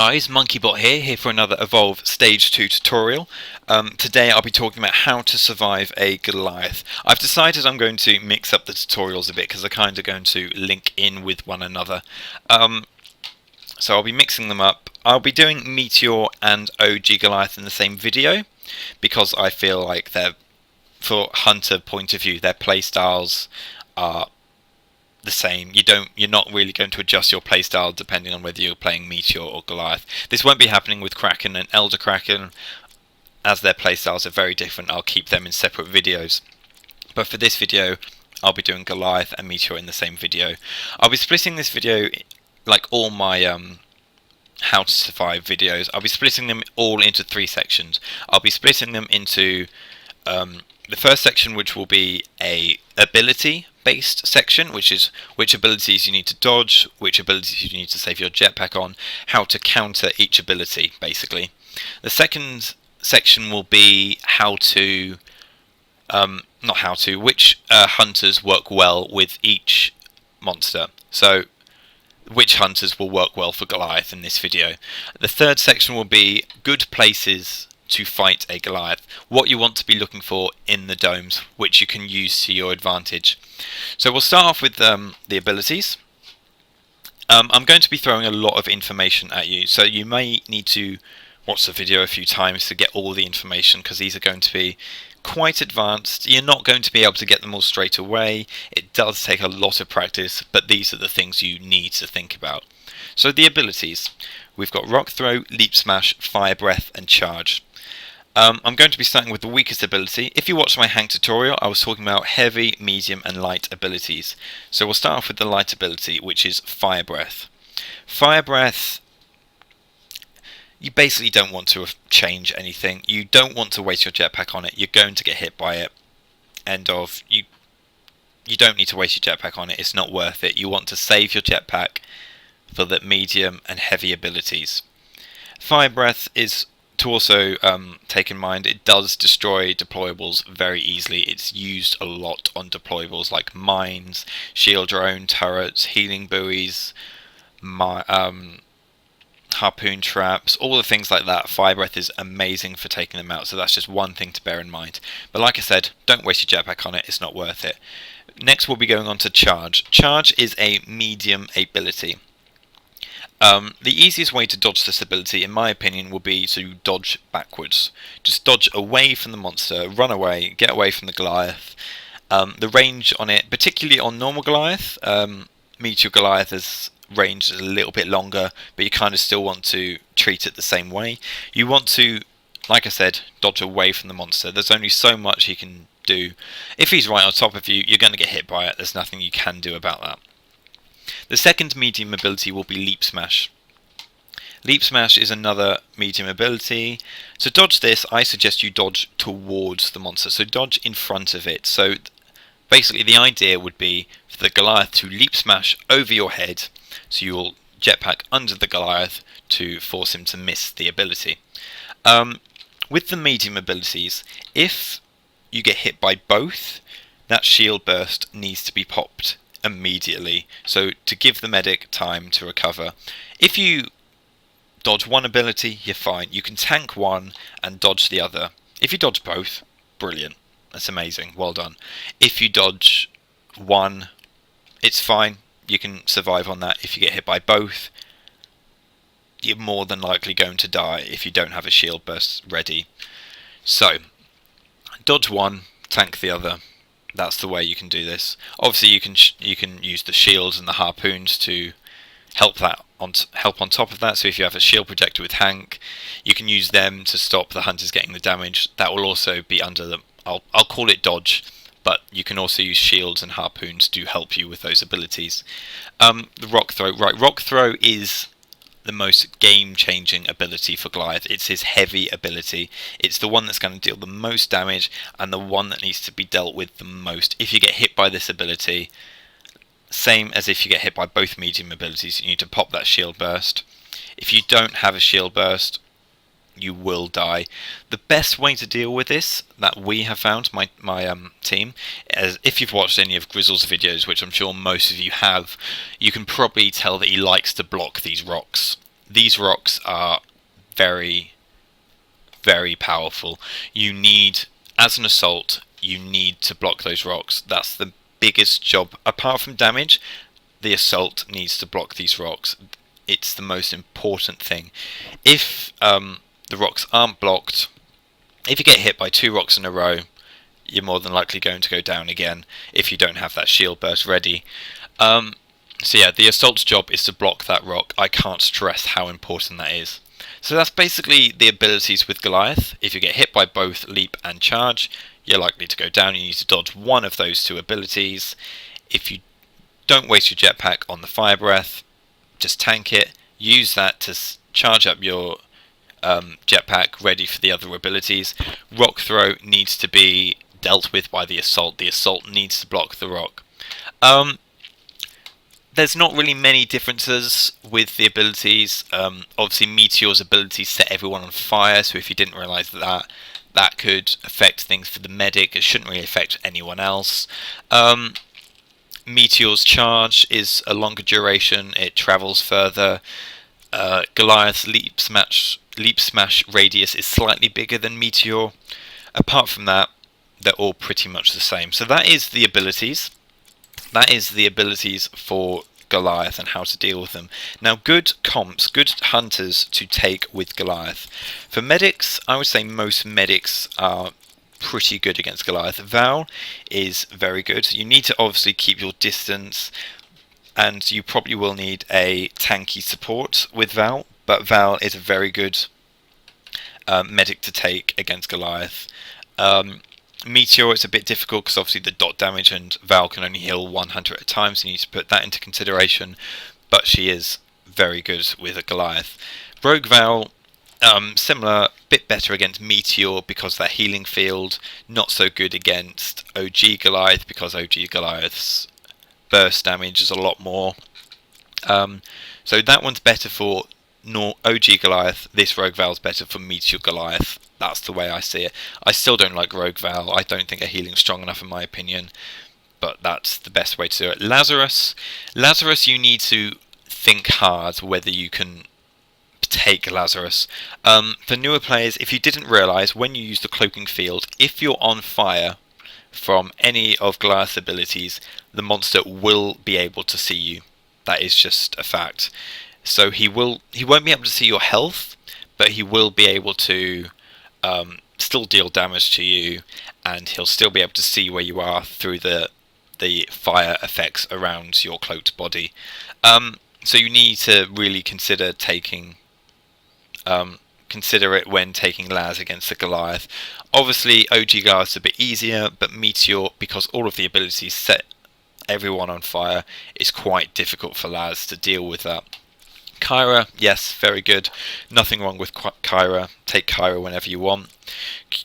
Guys, MonkeyBot here for another Evolve Stage 2 tutorial. Today I'll be talking about how to survive a Goliath. I've decided I'm going to mix up the tutorials a bit because they're kind of going to link in with one another. So I'll be mixing them up. I'll be doing Meteor and OG Goliath in the same video because I feel like they're, for Hunter point of view, their playstyles are the same. You're not really going to adjust your playstyle depending on whether you're playing Meteor or Goliath. This won't be happening with Kraken and Elder Kraken, as their playstyles are very different. I'll keep them in separate videos. But for this video, I'll be doing Goliath and Meteor in the same video. I'll be splitting this video, like all my how to survive videos, I'll be splitting them all into 3 sections. I'll be splitting them into the first section, which will be a ability based section, which is which abilities you need to dodge, which abilities you need to save your jetpack on, how to counter each ability basically. The second section will be how to which hunters work well with each monster. So which hunters will work well for Goliath in this video. The third section will be good places to fight a Goliath, what you want to be looking for in the domes, which you can use to your advantage. So we'll start off with the abilities. I'm going to be throwing a lot of information at you, so you may need to watch the video a few times to get all the information, because these are going to be quite advanced. You're not going to be able to get them all straight away. It does take a lot of practice, but these are the things you need to think about. So the abilities. We've got Rock Throw, Leap Smash, Fire Breath and Charge. I'm going to be starting with the weakest ability. If you watched my Hank tutorial, I was talking about heavy, medium and light abilities. So we'll start off with the light ability, which is Fire Breath. Fire Breath, you basically don't want to change anything. You don't want to waste your jetpack on it. You're going to get hit by it. End of. You don't need to waste your jetpack on it. It's not worth it. You want to save your jetpack for the medium and heavy abilities. Fire Breath is to also take in mind, it does destroy deployables very easily. It's used a lot on deployables like mines, shield drone, turrets, healing buoys, harpoon traps, all the things like that. Fire Breath is amazing for taking them out, so that's just one thing to bear in mind. But like I said, don't waste your jetpack on it, it's not worth it. Next we'll be going on to Charge. Charge is a medium ability. The easiest way to dodge this ability, in my opinion, will be to dodge backwards. Just dodge away from the monster, run away, get away from the Goliath. The range on it, particularly on normal Goliath, Meteor Goliath is range is a little bit longer, but you kind of still want to treat it the same way. You want to, like I said, dodge away from the monster. There's only so much he can do. If he's right on top of you, you're going to get hit by it. There's nothing you can do about that. The second medium ability will be Leap Smash. Leap Smash is another medium ability. To dodge this, I suggest you dodge towards the monster, so dodge in front of it. So basically the idea would be for the Goliath to Leap Smash over your head, so you'll jetpack under the Goliath to force him to miss the ability. With the medium abilities, if you get hit by both, that shield burst needs to be popped immediately, so to give the medic time to recover. If you dodge one ability, you're fine. You can tank one and dodge the other. If you dodge both, brilliant. That's amazing. Well done. If you dodge one, it's fine. You can survive on that. If you get hit by both, you're more than likely going to die if you don't have a shield burst ready. So, dodge one, tank the other. That's the way you can do this. Obviously, you can use the shields and the harpoons to help on top of that. So if you have a shield projector with Hank, you can use them to stop the hunters getting the damage. That will also be under the I'll call it dodge, but you can also use shields and harpoons to help you with those abilities. The Rock Throw, right? Rock Throw is the most game-changing ability for Goliath. It's his heavy ability. It's the one that's going to deal the most damage and the one that needs to be dealt with the most. If you get hit by this ability, same as if you get hit by both medium abilities, you need to pop that shield burst. If you don't have a shield burst, you will die. The best way to deal with this that we have found, my team, as if you've watched any of Grizzle's videos, which I'm sure most of you have, you can probably tell that he likes to block these rocks. these rocks are very, very powerful. You need, as an assault, you need to block those rocks. That's the biggest job. Apart from damage, the assault needs to block these rocks. It's the most important thing. If the rocks aren't blocked, if you get hit by 2 rocks in a row, you're more than likely going to go down again if you don't have that shield burst ready. So yeah, the assault's job is to block that rock. I can't stress how important that is. So that's basically the abilities with Goliath. If you get hit by both leap and charge, you're likely to go down. You need to dodge one of those 2 abilities. If you don't waste your jetpack on the fire breath, just tank it. Use that to charge up your jetpack ready for the other abilities. Rock throw needs to be dealt with by the assault. The assault needs to block the rock. There's not really many differences with the abilities. Obviously, Meteor's abilities set everyone on fire, so if you didn't realise that could affect things for the medic, it shouldn't really affect anyone else. Meteor's charge is a longer duration, it travels further. Goliath's leap smash radius is slightly bigger than Meteor. Apart from that, they're all pretty much the same. So that is the abilities. That is the abilities for Goliath and how to deal with them. Now, good comps, good hunters to take with Goliath. For medics, I would say most medics are pretty good against Goliath. Val is very good. You need to obviously keep your distance, and you probably will need a tanky support with Val, but Val is a very good medic to take against Goliath. Meteor is a bit difficult because obviously the dot damage, and Val can only heal 100 at a time, so you need to put that into consideration, but she is very good with a Goliath. Rogue Val, similar, bit better against Meteor because that healing field, not so good against OG Goliath because OG Goliath's burst damage is a lot more. So that one's better for OG Goliath. This Rogue Val's better for Meteor Goliath. That's the way I see it. I still don't like Rogue Val. I don't think her healing's strong enough in my opinion, but that's the best way to do it. Lazarus, you need to think hard whether you can take Lazarus. For newer players, if you didn't realise, when you use the cloaking field, if you're on fire from any of Goliath's abilities, the monster will be able to see you. That is just a fact. So he won't be able to see your health, but he will be able to still deal damage to you, and he'll still be able to see where you are through the fire effects around your cloaked body. So you need to really consider it when taking Laz against the Goliath. Obviously, OG Goliath's a bit easier, but Meteor, because all of the abilities set everyone on fire, is quite difficult for Laz to deal with that. Kyra, yes, very good. Nothing wrong with Kyra. Take Kyra whenever you want.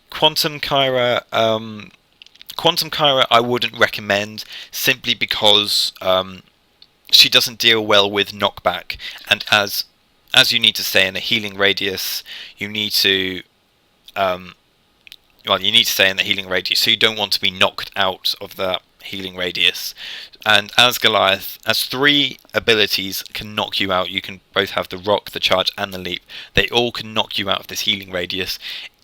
Quantum Kyra, I wouldn't recommend, simply because she doesn't deal well with knockback, and as you need to stay in a healing radius, you need to stay in the healing radius, so you don't want to be knocked out of that healing radius. And as Goliath, as 3 abilities can knock you out, you can both have the rock, the charge, and the leap. They all can knock you out of this healing radius.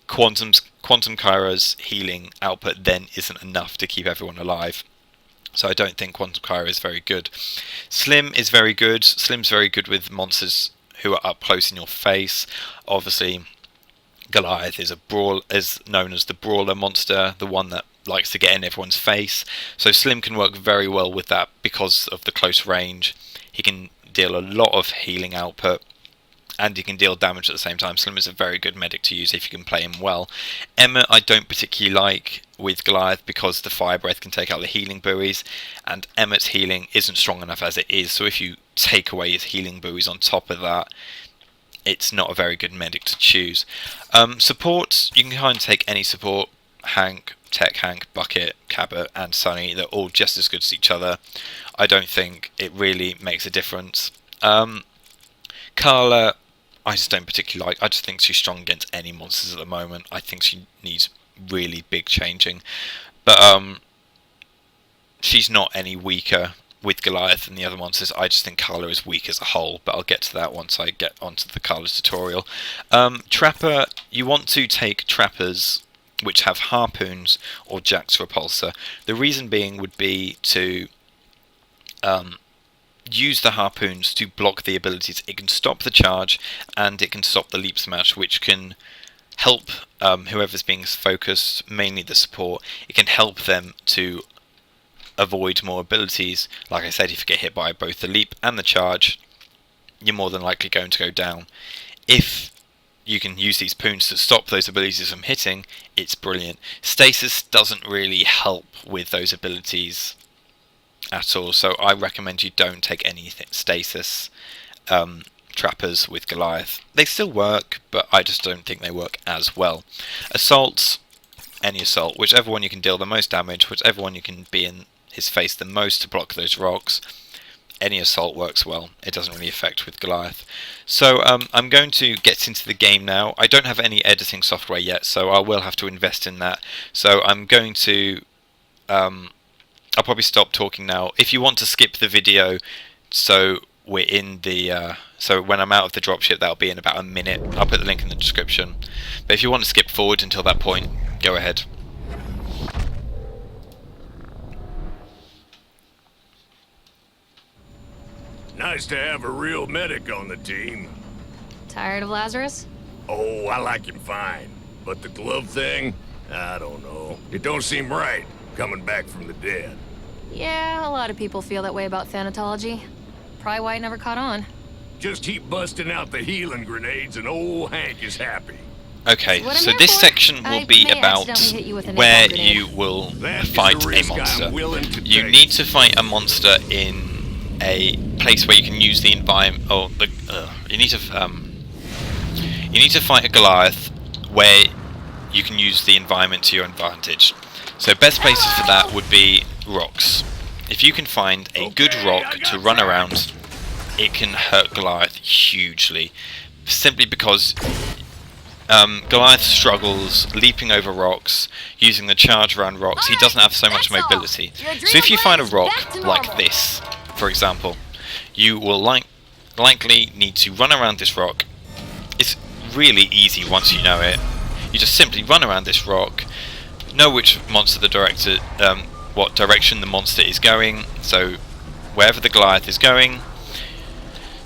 Quantum Kyra's healing output then isn't enough to keep everyone alive. So I don't think Quantum Kyra is very good. Slim is very good. Slim's very good with monsters who are up close in your face. Obviously, Goliath is known as the brawler monster, the one that likes to get in everyone's face. So Slim can work very well with that because of the close range. He can deal a lot of healing output, and he can deal damage at the same time. Slim is a very good medic to use if you can play him well. Emmet I don't particularly like with Goliath because the fire breath can take out the healing buoys, and Emmet's healing isn't strong enough as it is, so if you take away his healing buoys on top of that, it's not a very good medic to choose. Support, you can kind of take any support. Hank, Tech Hank, Bucket, Cabot and Sunny, they're all just as good as each other. I don't think it really makes a difference. Carla, I just don't particularly like. I just think she's strong against any monsters at the moment. I think she needs really big changing, but she's not any weaker with Goliath and the other monsters. I just think Carla is weak as a whole, but I'll get to that once I get onto the Carla tutorial. Trapper, you want to take trappers which have harpoons or Jack's repulsor. The reason being would be to use the harpoons to block the abilities. It can stop the charge and it can stop the leap smash, which can help whoever's being focused, mainly the support. It can help them to avoid more abilities. Like I said, if you get hit by both the leap and the charge, you're more than likely going to go down. If you can use these poons to stop those abilities from hitting, it's brilliant. Stasis doesn't really help with those abilities at all, so I recommend you don't take any stasis trappers with Goliath. They still work, but I just don't think they work as well. Assaults, any assault, whichever one you can deal the most damage, whichever one you can be in his face the most to block those rocks, any assault works well. It doesn't really affect with Goliath. So I'm going to get into the game now. I don't have any editing software yet, so I will have to invest in that. So I'm going to I'll probably stop talking now. If you want to skip the video, so we're in the so when I'm out of the dropship, that'll be in about a minute. I'll put the link in the description. But if you want to skip forward until that point, go ahead. Nice to have a real medic on the team. Tired of Lazarus? Oh, I like him fine. But the glove thing? I don't know. It don't seem right, coming back from the dead. Yeah, a lot of people feel that way about thanatology. Probably why it never caught on. Just keep busting out the healing grenades and old Hank is happy. Okay, so this section will be about where you will fight a monster. You need to fight a monster in a place where you can use the environment. Oh, you need to fight a Goliath where you can use the environment to your advantage. So best places for that would be rocks. If you can find a good rock to run around, it can hurt Goliath hugely, simply because Goliath struggles leaping over rocks, using the charge around rocks. He doesn't have so much mobility. So if you find a rock like this, for example, you will likely need to run around this rock. It's really easy once you know it. You just simply run around this rock, know which monster what direction the monster is going, so wherever the Goliath is going.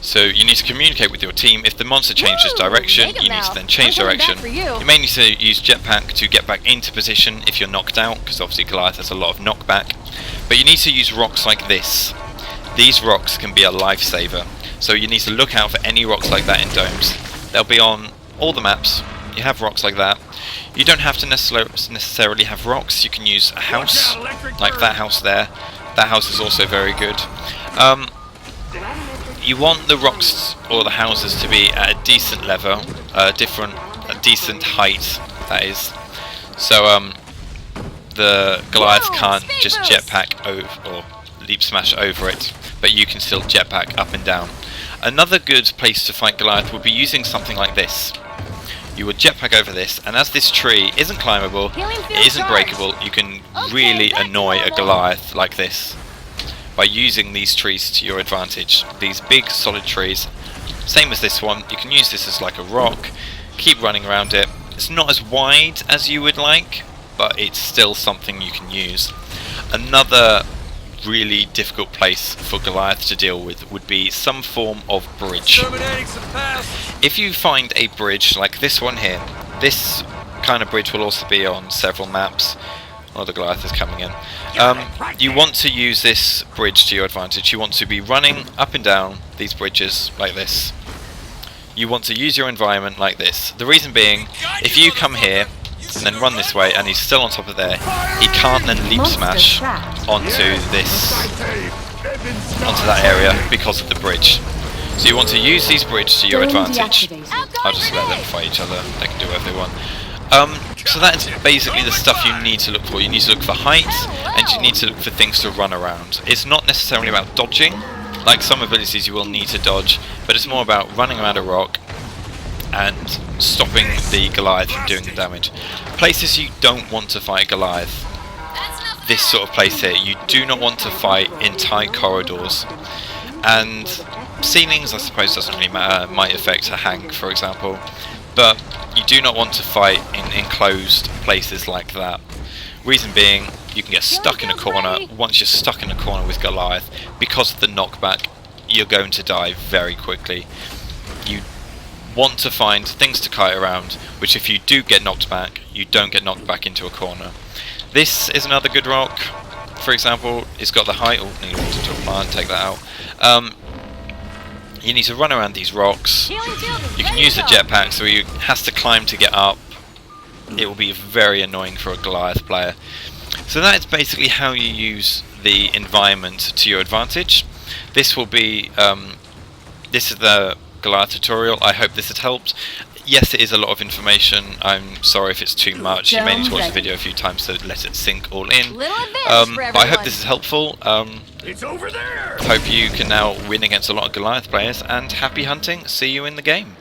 So you need to communicate with your team. If the monster changes direction, you need to then change direction. You may need to use jetpack to get back into position if you're knocked out, because obviously Goliath has a lot of knockback. But you need to use rocks like this. These rocks can be a lifesaver, so you need to look out for any rocks like that in domes. They'll be on all the maps. You have rocks like that. You don't have to necessarily have rocks. You can use a house, like that house there. That house is also very good. You want the rocks or the houses to be at a decent level, a decent height, that is. So the Goliath can't just jetpack over or leap smash over it, but you can still jetpack up and down. Another good place to fight Goliath would be using something like this. You would jetpack over this, and as this tree isn't climbable, it isn't breakable, you can really annoy a Goliath like this by using these trees to your advantage. These big solid trees, same as this one. You can use this as like a rock, keep running around it. It's not as wide as you would like, but it's still something you can use. Another really difficult place for Goliath to deal with would be some form of bridge. If you find a bridge like this one here, this kind of bridge will also be on several maps. Oh, the Goliath is coming in. You want to use this bridge to your advantage. You want to be running up and down these bridges like this. You want to use your environment like this. The reason being, if you come here and then run this way and he's still on top of there, he can't then leap smash onto that area because of the bridge. So you want to use these bridges to your advantage. I'll just let them fight each other. They can do whatever they want. So that's basically the stuff you need to look for. You need to look for height, and you need to look for things to run around. It's not necessarily about dodging. Like some abilities you will need to dodge, but it's more about running around a rock and stopping the Goliath from doing the damage. Places you don't want to fight Goliath. this sort of place here. You do not want to fight in tight corridors, and ceilings I suppose doesn't really matter, might affect a hang for example, but you do not want to fight in enclosed places like that. Reason being, you can get stuck in a corner. Once you're stuck in a corner with Goliath, because of the knockback, you're going to die very quickly. You want to find things to kite around, which if you do get knocked back, you don't get knocked back into a corner. This is another good rock, for example. It's got the height. Oh, need water to a plant, take that out. You need to run around these rocks. You can use the jetpack, so he has to climb to get up. It will be very annoying for a Goliath player. So that is basically how you use the environment to your advantage. This will be this is the Goliath tutorial. I hope this has helped. Yes, it is a lot of information. I'm sorry if it's too much. You may need to watch the video a few times to let it sink all in. But I hope this is helpful. It's over there! Hope you can now win against a lot of Goliath players, and happy hunting. See you in the game.